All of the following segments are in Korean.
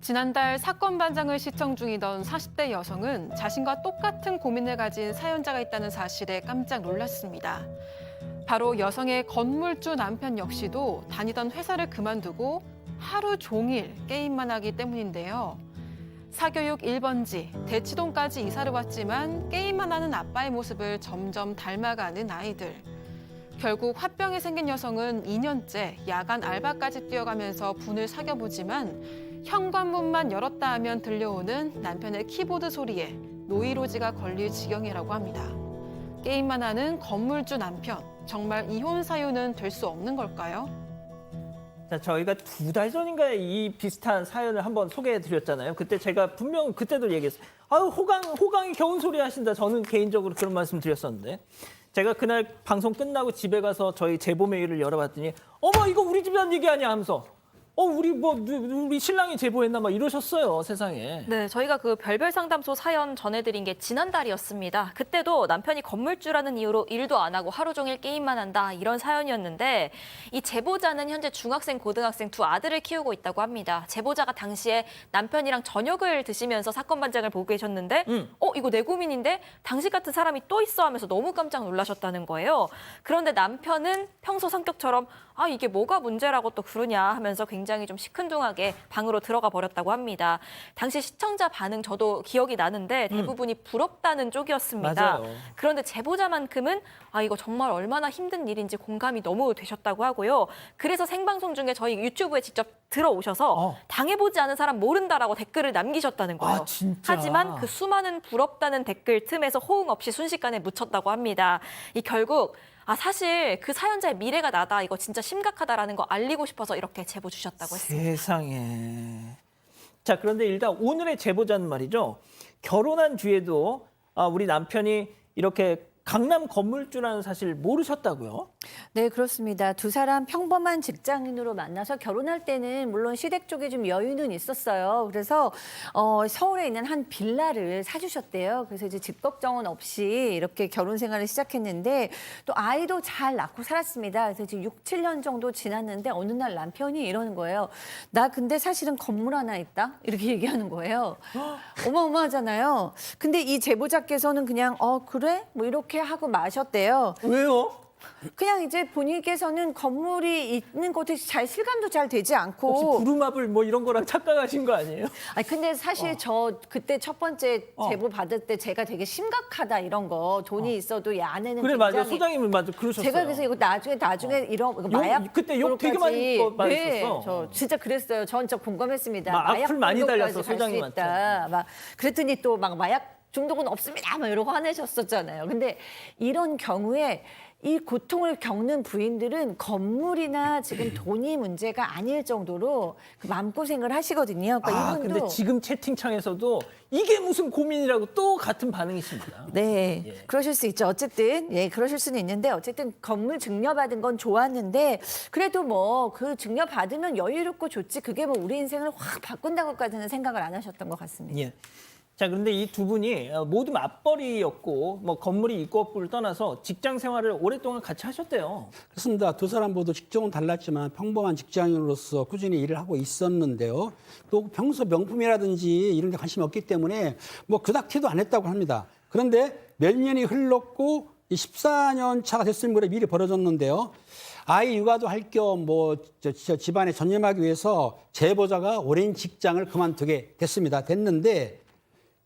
지난달 사건 반장을 시청 중이던 40대 여성은 자신과 똑같은 고민을 가진 사연자가 있다는 사실에 깜짝 놀랐습니다. 바로 여성의 건물주 남편 역시도 다니던 회사를 그만두고 하루 종일 게임만 하기 때문인데요. 사교육 1번지, 대치동까지 이사를 왔지만 게임만 하는 아빠의 모습을 점점 닮아가는 아이들. 결국 화병이 생긴 여성은 2년째 야간 알바까지 뛰어가면서 분을 사겨보지만 현관문만 열었다 하면 들려오는 남편의 키보드 소리에 노이로지가 걸릴 지경이라고 합니다. 게임만 하는 건물주 남편, 정말 이혼 사유는 될 수 없는 걸까요? 자, 저희가 2달 전인가에 이 비슷한 사연을 한번 소개해드렸잖아요. 그때 제가 분명 그때도 얘기했어요. 아유, 호강이 겨운 소리 하신다. 저는 개인적으로 그런 말씀 드렸었는데. 제가 그날 방송 끝나고 집에 가서 저희 제보 메일을 열어봤더니 어머, 이거 우리 집에 한 얘기 아니야 하면서 우리 신랑이 제보했나 막 이러셨어요, 세상에. 네, 저희가 그 별별 상담소 사연 전해드린 게 지난달이었습니다. 그때도 남편이 건물주라는 이유로 일도 안 하고 하루 종일 게임만 한다 이런 사연이었는데 이 제보자는 현재 중학생, 고등학생 두 아들을 키우고 있다고 합니다. 제보자가 당시에 남편이랑 저녁을 드시면서 사건 반장을 보고 계셨는데 이거 내 고민인데 당신 같은 사람이 또 있어 하면서 너무 깜짝 놀라셨다는 거예요. 그런데 남편은 평소 성격처럼 이게 뭐가 문제라고 또 그러냐 하면서 굉장히 좀 시큰둥하게 방으로 들어가 버렸다고 합니다. 당시 시청자 반응 저도 기억이 나는데 대부분이 부럽다는 쪽이었습니다. 맞아요. 그런데 제보자만큼은 이거 정말 얼마나 힘든 일인지 공감이 너무 되셨다고 하고요. 그래서 생방송 중에 저희 유튜브에 직접 들어오셔서 당해보지 않은 사람 모른다라고 댓글을 남기셨다는 거예요. 아, 진짜? 하지만 그 수많은 부럽다는 댓글 틈에서 호응 없이 순식간에 묻혔다고 합니다. 결국 사실 그 사연자의 미래가 나다, 이거 진짜 심각하다라는 거 알리고 싶어서 이렇게 제보 주셨다고 했습니다. 세상에. 자, 그런데 일단 오늘의 제보자는 말이죠. 결혼한 뒤에도 우리 남편이 이렇게 강남 건물주라는 사실 모르셨다고요? 네, 그렇습니다. 두 사람 평범한 직장인으로 만나서 결혼할 때는 물론 시댁 쪽에 좀 여유는 있었어요. 그래서 서울에 있는 한 빌라를 사주셨대요. 그래서 이제 집 걱정은 없이 이렇게 결혼 생활을 시작했는데 또 아이도 잘 낳고 살았습니다. 그래서 지금 6, 7년 정도 지났는데 어느 날 남편이 이러는 거예요. 나 근데 사실은 건물 하나 있다? 이렇게 얘기하는 거예요. 어마어마하잖아요. 근데 이 제보자께서는 그냥 그래? 뭐 이렇게 하고 마셨대요. 왜요? 그냥 이제 본인께서는 건물이 있는 것에 잘 실감도 잘 되지 혹시 않고. 부루마블 뭐 이런 거랑 착각하신 거 아니에요? 근데 사실 저 그때 첫 번째 제보 받을 때 제가 되게 심각하다 이런 거. 돈이 있어도 이 아내는 그래, 굉장히. 맞아. 소장님은 맞아. 그러셨어요. 제가 그래서 이거 나중에 이런 이거 마약 그때 욕 되게 많이 네, 받으셨어. 저 진짜 그랬어요. 전 진짜 공감했습니다. 막 악플 많이 중독까지 달렸어, 갈수 소장님한테. 있다. 막 그랬더니 또 막 마약 중독은 없습니다. 막 이러고 화내셨었잖아요. 근데 이런 경우에 이 고통을 겪는 부인들은 건물이나 지금 돈이 문제가 아닐 정도로 그 마음고생을 하시거든요. 그러니까 이분도. 근데 지금 채팅창에서도 이게 무슨 고민이라고 또 같은 반응이십니다. 네, 예. 그러실 수 있죠. 어쨌든 그러실 수는 있는데 어쨌든 건물 증여받은 건 좋았는데 그래도 뭐 그 증여받으면 여유롭고 좋지 그게 뭐 우리 인생을 확 바꾼다고까지는 생각을 안 하셨던 것 같습니다. 예. 자, 그런데 이 두 분이 모두 맞벌이였고 뭐 건물이 있고 없고를 떠나서 직장 생활을 오랫동안 같이 하셨대요. 그렇습니다. 두 사람 모두 직종은 달랐지만 평범한 직장인으로서 꾸준히 일을 하고 있었는데요. 또 평소 명품이라든지 이런 데 관심이 없기 때문에 뭐 그닥 티도 안 했다고 합니다. 그런데 몇 년이 흘렀고 14년 차가 됐을 무렵 일이 벌어졌는데요. 아이 육아도 할 겸 집안에 전념하기 위해서 제보자가 오랜 직장을 그만두게 됐는데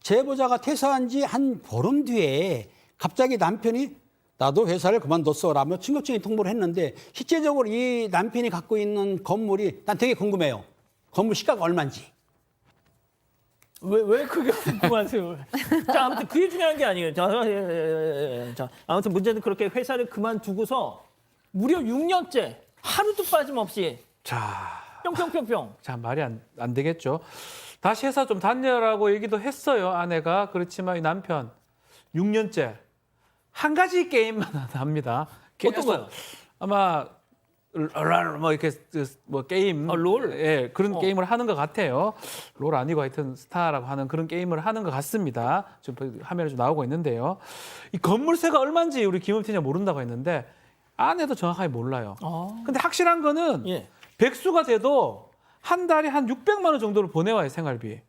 제보자가 퇴사한 지 한 보름 뒤에 갑자기 남편이 나도 회사를 그만뒀어라며 충격적인 통보를 했는데 실제적으로 이 남편이 갖고 있는 건물이 난 되게 궁금해요. 건물 시가가 얼마인지. 왜 그게 궁금하세요? 자, 아무튼 그게 중요한 게 아니에요. 자, 아무튼 문제는 그렇게 회사를 그만두고서 무려 6년째 하루도 빠짐없이 자, 뿅뿅뿅뿅. 말이 안 되겠죠. 다시 회사 좀 다녀라고 얘기도 했어요, 아내가. 그렇지만 이 남편 6년째 한 가지 게임만 합니다. 어떤 거요? 아마 뭐 이렇게 뭐 게임, 롤? 예, 그런 게임을 하는 것 같아요. 롤 아니고 하여튼 스타라고 하는 그런 게임을 하는 것 같습니다. 지금 화면에 좀 나오고 있는데요. 이 건물세가 얼마인지 우리 김은태가 모른다고 했는데 아내도 정확하게 몰라요. 근데 확실한 거는 예. 백수가 돼도 한 달에 한 600만 원 정도를 보내와요, 생활비.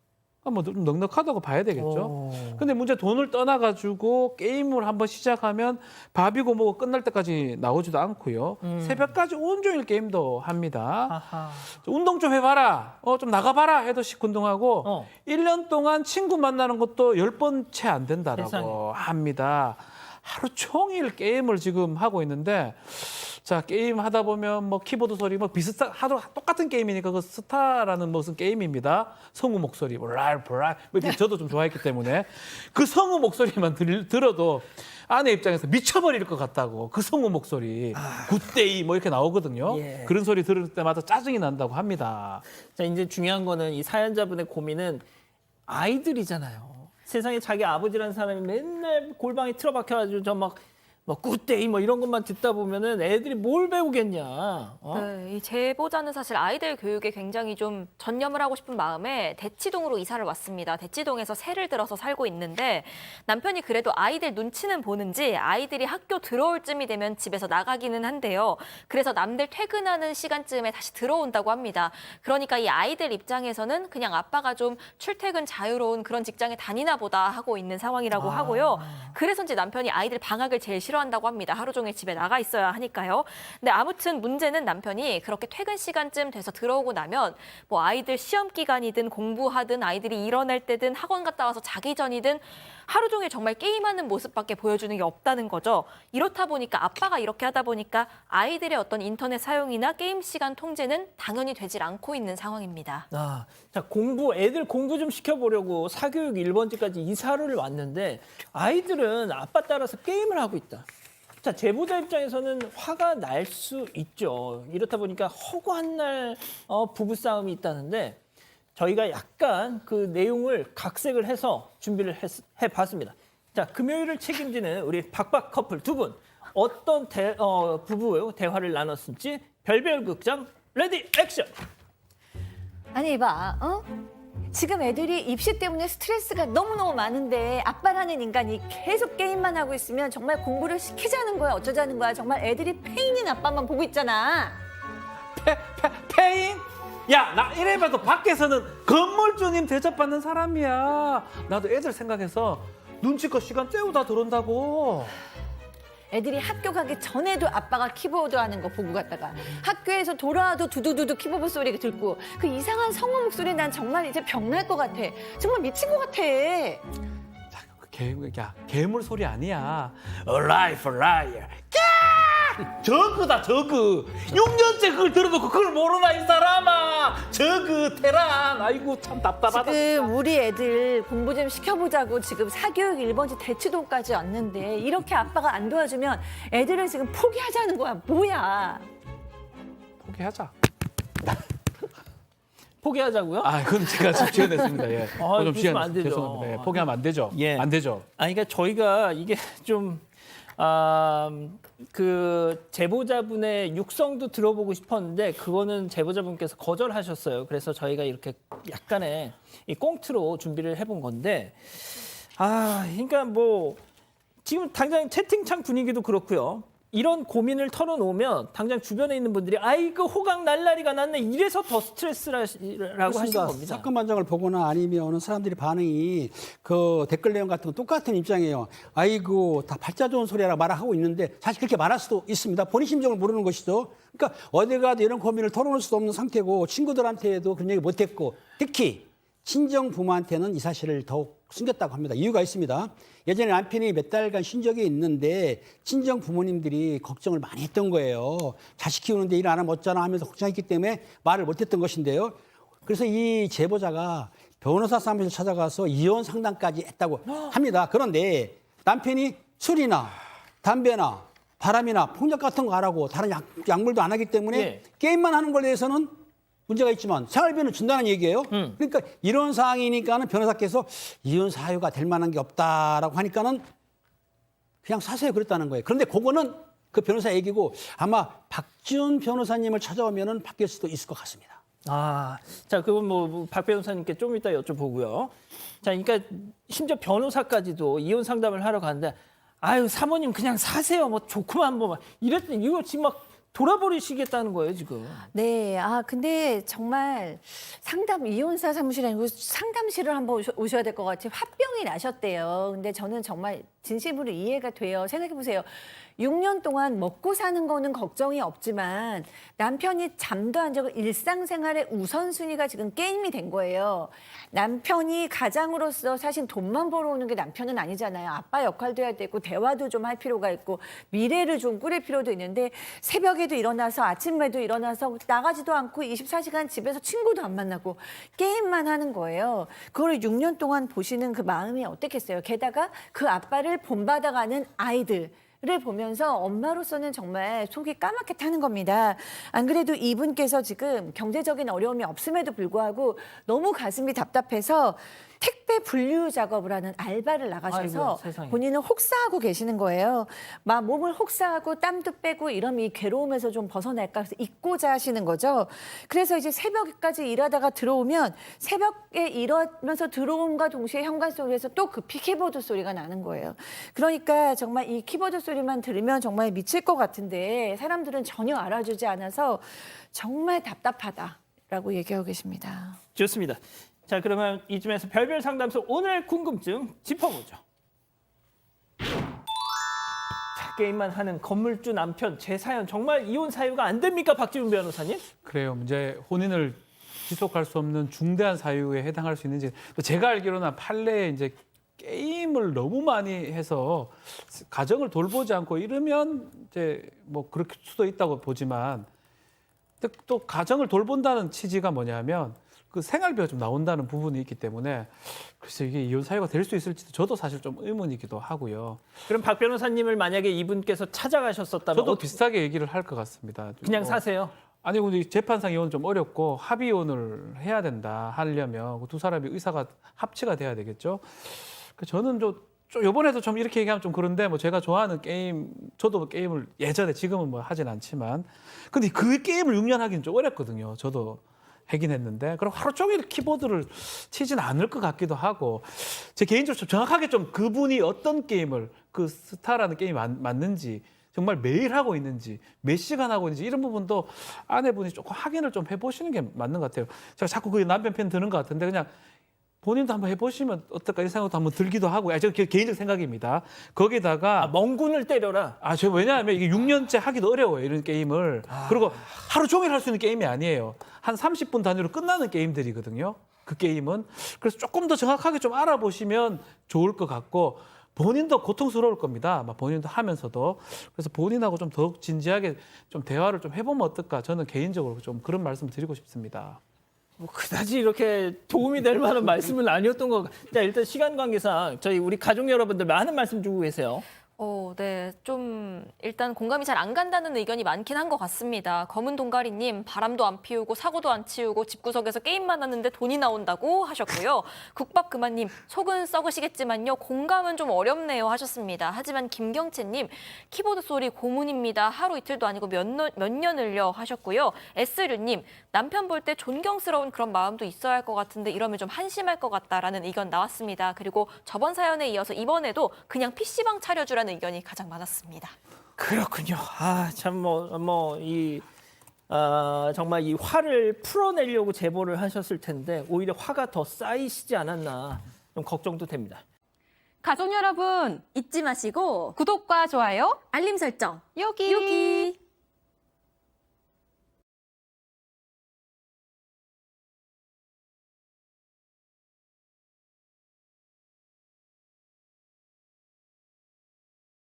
뭐 좀 넉넉하다고 봐야 되겠죠. 근데 문제 돈을 떠나가지고 게임을 한번 시작하면 밥이고 뭐고 끝날 때까지 나오지도 않고요. 새벽까지 온종일 게임도 합니다. 아하. 운동 좀 해봐라. 좀 나가봐라 해도 시큰둥하고 1년 동안 친구 만나는 것도 10번 채 안 된다라고 세상에. 합니다. 하루 종일 게임을 지금 하고 있는데 자, 게임 하다 보면 뭐 키보드 소리 뭐 비슷한 하도 똑같은 게임이니까 그 스타라는 무슨 게임입니다. 성우 목소리 볼랄 저도 좀 좋아했기 때문에 그 성우 목소리만 들어도 아내 입장에서 미쳐버릴 것 같다고 그 성우 목소리 굿데이 뭐 이렇게 나오거든요. 예. 그런 소리 들을 때마다 짜증이 난다고 합니다. 자, 이제 중요한 거는 이 사연자분의 고민은 아이들이잖아요. 세상에 자기 아버지라는 사람이 맨날 골방에 틀어박혀가지고 뭐 굿데이 뭐 이런 것만 듣다 보면은 애들이 뭘 배우겠냐. 네, 이 제보자는 사실 아이들 교육에 굉장히 좀 전념을 하고 싶은 마음에 대치동으로 이사를 왔습니다. 대치동에서 새를 들어서 살고 있는데 남편이 그래도 아이들 눈치는 보는지 아이들이 학교 들어올 쯤이 되면 집에서 나가기는 한데요. 그래서 남들 퇴근하는 시간쯤에 다시 들어온다고 합니다. 그러니까 이 아이들 입장에서는 그냥 아빠가 좀 출퇴근 자유로운 그런 직장에 다니나 보다 하고 있는 상황이라고 하고요. 그래서인지 남편이 아이들 방학을 제일 싫어한다고 합니다. 하루 종일 집에 나가 있어야 하니까요. 근데 아무튼 문제는 남편이 그렇게 퇴근 시간쯤 돼서 들어오고 나면 뭐 아이들 시험 기간이든 공부하든 아이들이 일어날 때든 학원 갔다 와서 자기 전이든 하루 종일 정말 게임하는 모습밖에 보여주는 게 없다는 거죠. 이렇다 보니까 아빠가 이렇게 하다 보니까 아이들의 어떤 인터넷 사용이나 게임 시간 통제는 당연히 되질 않고 있는 상황입니다. 자, 애들 공부 좀 시켜보려고 사교육 1번지까지 이사를 왔는데 아이들은 아빠 따라서 게임을 하고 있다. 자, 제보자 입장에서는 화가 날 수 있죠. 이렇다 보니까 허구한 날 부부싸움이 있다는데 저희가 약간 그 내용을 각색을 해서 준비를 해봤습니다. 자, 금요일을 책임지는 우리 박박 커플 두 분 어떤 부부 대화를 나눴을지 별별 극장 레디 액션. 아니 봐, 지금 애들이 입시 때문에 스트레스가 너무너무 많은데 아빠라는 인간이 계속 게임만 하고 있으면 정말 공부를 시키자는 거야 어쩌자는 거야. 정말 애들이 페인인 아빠만 보고 있잖아. 페인? 야, 나 이래봐도 밖에서는 건물주님 대접받는 사람이야. 나도 애들 생각해서 눈치껏 시간 때우다 들어온다고. 애들이 학교 가기 전에도 아빠가 키보드 하는 거 보고 갔다가 학교에서 돌아와도 두두두두 키보드 소리가 듣고 그 이상한 성우 목소리 난 정말 이제 병날 것 같아. 정말 미친 것 같아. 괴물 소리 아니야. Alive, liar. 저그다, 저그. 6년째 그걸 들어놓고 그걸 모르나, 이 사람아. 저그, 테란. 아이고, 참 답답하다. 지금 우리 애들 공부 좀 시켜보자고 지금 사교육 1번지 대치동까지 왔는데 이렇게 아빠가 안 도와주면 애들은 지금 포기하자는 거야. 뭐야. 포기하자. 포기하자고요? 그건 제가 좀 지어냈습니다. 예. 좀 그러시면 안 되죠. 죄송합니다. 예, 포기하면 안 되죠. 예. 안 되죠. 그러니까 저희가 이게 좀 그 제보자분의 육성도 들어보고 싶었는데 그거는 제보자분께서 거절하셨어요. 그래서 저희가 이렇게 약간의 이 꽁트로 준비를 해본 건데 그러니까 뭐 지금 당장 채팅창 분위기도 그렇고요. 이런 고민을 털어놓으면 당장 주변에 있는 분들이 아이고 호강 날라리가 났네 이래서 더 스트레스라고 하신 겁니다. 사건 반장을 보거나 아니면 사람들이 반응이 그 댓글 내용 같은 거 똑같은 입장이에요. 아이고 다 발자 좋은 소리라고 말하고 있는데 사실 그렇게 말할 수도 있습니다. 본인 심정을 모르는 것이죠. 그러니까 어디 가도 이런 고민을 털어놓을 수도 없는 상태고 친구들한테도 그런 얘기 못했고 특히 친정 부모한테는 이 사실을 더욱 숨겼다고 합니다. 이유가 있습니다. 예전에 남편이 몇 달간 쉰 적이 있는데 친정 부모님들이 걱정을 많이 했던 거예요. 자식 키우는데 일 안 하면 어쩌나 하면서 걱정했기 때문에 말을 못했던 것인데요. 그래서 이 제보자가 변호사 사무실 찾아가서 이혼 상담까지 했다고 합니다. 그런데 남편이 술이나 담배나 바람이나 폭력 같은 거 안 하고 다른 약물도 안 하기 때문에 예. 게임만 하는 거에 대해서는 문제가 있지만 생활비는 준다는 얘기예요. 그러니까 이런 상황이니까는 변호사께서 이혼 사유가 될 만한 게 없다라고 하니까는 그냥 사세요 그랬다는 거예요. 그런데 그거는 그 변호사 얘기고 아마 박지훈 변호사님을 찾아오면은 바뀔 수도 있을 것 같습니다. 자, 그건 뭐 박 변호사님께 좀 이따 여쭤보고요. 자, 그러니까 심지어 변호사까지도 이혼 상담을 하러 가는데 아유 사모님 그냥 사세요 뭐 좋구만 뭐 이랬더니 이거 지금 막 돌아버리시겠다는 거예요, 지금. 네, 근데 정말 이혼사 사무실이 아니고 상담실을 한번 오셔야 될 것 같아요. 화병이 나셨대요. 근데 저는 정말 진심으로 이해가 돼요. 생각해보세요. 6년 동안 먹고 사는 거는 걱정이 없지만 남편이 잠도 안 자고 일상생활의 우선순위가 지금 게임이 된 거예요. 남편이 가장으로서 사실 돈만 벌어오는 게 남편은 아니잖아요. 아빠 역할도 해야 되고 대화도 좀 할 필요가 있고 미래를 좀 꾸릴 필요도 있는데 새벽에도 일어나서 아침에도 일어나서 나가지도 않고 24시간 집에서 친구도 안 만나고 게임만 하는 거예요. 그걸 6년 동안 보시는 그 마음이 어떻겠어요. 게다가 그 아빠를 본받아가는 아이들 를 보면서 엄마로서는 정말 속이 까맣게 타는 겁니다. 안 그래도 이분께서 지금 경제적인 어려움이 없음에도 불구하고 너무 가슴이 답답해서 택배 분류 작업을 하는 알바를 나가셔서 아이고, 세상에. 본인은 혹사하고 계시는 거예요. 막 몸을 혹사하고 땀도 빼고 이러면 이 괴로움에서 좀 벗어날까 해서 잊고자 하시는 거죠. 그래서 이제 새벽까지 일하다가 들어오면 새벽에 일하면서 들어옴과 동시에 현관 소리에서 또 그 키보드 소리가 나는 거예요. 그러니까 정말 이 키보드 소리만 들으면 정말 미칠 것 같은데 사람들은 전혀 알아주지 않아서 정말 답답하다라고 얘기하고 계십니다. 좋습니다. 자, 그러면 이쯤에서 별별 상담소 오늘 궁금증 짚어보죠. 자, 게임만 하는 건물주 남편 제 사연 정말 이혼 사유가 안 됩니까, 박지훈 변호사님? 그래요. 이제 혼인을 지속할 수 없는 중대한 사유에 해당할 수 있는지 제가 알기로는 판례에 이제 게임을 너무 많이 해서 가정을 돌보지 않고 이러면 이제 뭐 그럴 수도 있다고 보지만 또 가정을 돌본다는 취지가 뭐냐면 그 생활비가 좀 나온다는 부분이 있기 때문에 글쎄 이게 이혼 사유가 될 수 있을지도 저도 사실 좀 의문이기도 하고요. 그럼 박 변호사님을 만약에 이분께서 찾아가셨었다면 저도 비슷하게 얘기를 할 것 같습니다. 그냥 사세요? 아니 근데 재판상 이혼은 좀 어렵고 합의 이혼을 해야 된다 하려면 두 사람이 의사가 합치가 돼야 되겠죠. 저는 좀 이번에도 좀 이렇게 얘기하면 좀 그런데 뭐 제가 좋아하는 게임 저도 게임을 예전에 지금은 뭐 하진 않지만 근데 그 게임을 6년 하기는 좀 어렵거든요. 저도 하긴 했는데 그럼 하루 종일 키보드를 치진 않을 것 같기도 하고 제 개인적으로 좀 정확하게 좀 그분이 어떤 게임을 그 스타라는 게임이 맞는지 정말 매일 하고 있는지 몇 시간 하고 있는지 이런 부분도 아내분이 조금 확인을 좀 해보시는 게 맞는 것 같아요. 제가 자꾸 그 남편 편 드는 것 같은데 그냥 본인도 한번 해보시면 어떨까 이 생각도 한번 들기도 하고 저 개인적 생각입니다. 거기다가 멍군을 때려라. 저 왜냐하면 이게 6년째 하기도 어려워요 이런 게임을. 그리고 하루 종일 할 수 있는 게임이 아니에요. 한 30분 단위로 끝나는 게임들이거든요. 그 게임은. 그래서 조금 더 정확하게 좀 알아보시면 좋을 것 같고 본인도 고통스러울 겁니다. 아마 본인도 하면서도. 그래서 본인하고 좀 더욱 진지하게 좀 대화를 좀 해보면 어떨까. 저는 개인적으로 좀 그런 말씀 드리고 싶습니다. 뭐 그다지 이렇게 도움이 될 만한 말씀은 아니었던 것 같아요. 자, 일단 시간 관계상 저희 우리 가족 여러분들 많은 말씀 주고 계세요. 네. 좀 일단 공감이 잘 안 간다는 의견이 많긴 한 것 같습니다. 검은 동가리님, 바람도 안 피우고 사고도 안 치우고 집구석에서 게임만 하는데 돈이 나온다고 하셨고요. 국밥 그만님, 속은 썩으시겠지만요. 공감은 좀 어렵네요 하셨습니다. 하지만 김경채님, 키보드 소리 고문입니다. 하루 이틀도 아니고 몇 년을요 하셨고요. S류님, 남편 볼 때 존경스러운 그런 마음도 있어야 할 것 같은데 이러면 좀 한심할 것 같다라는 의견 나왔습니다. 그리고 저번 사연에 이어서 이번에도 그냥 PC방 차려주라는 의견이 가장 많았습니다. 그렇군요. 참 정말 이 화를 풀어내려고 제보를 하셨을 텐데 오히려 화가 더 쌓이시지 않았나 좀 걱정도 됩니다. 가족 여러분, 잊지 마시고 구독과 좋아요 알림 설정 여기.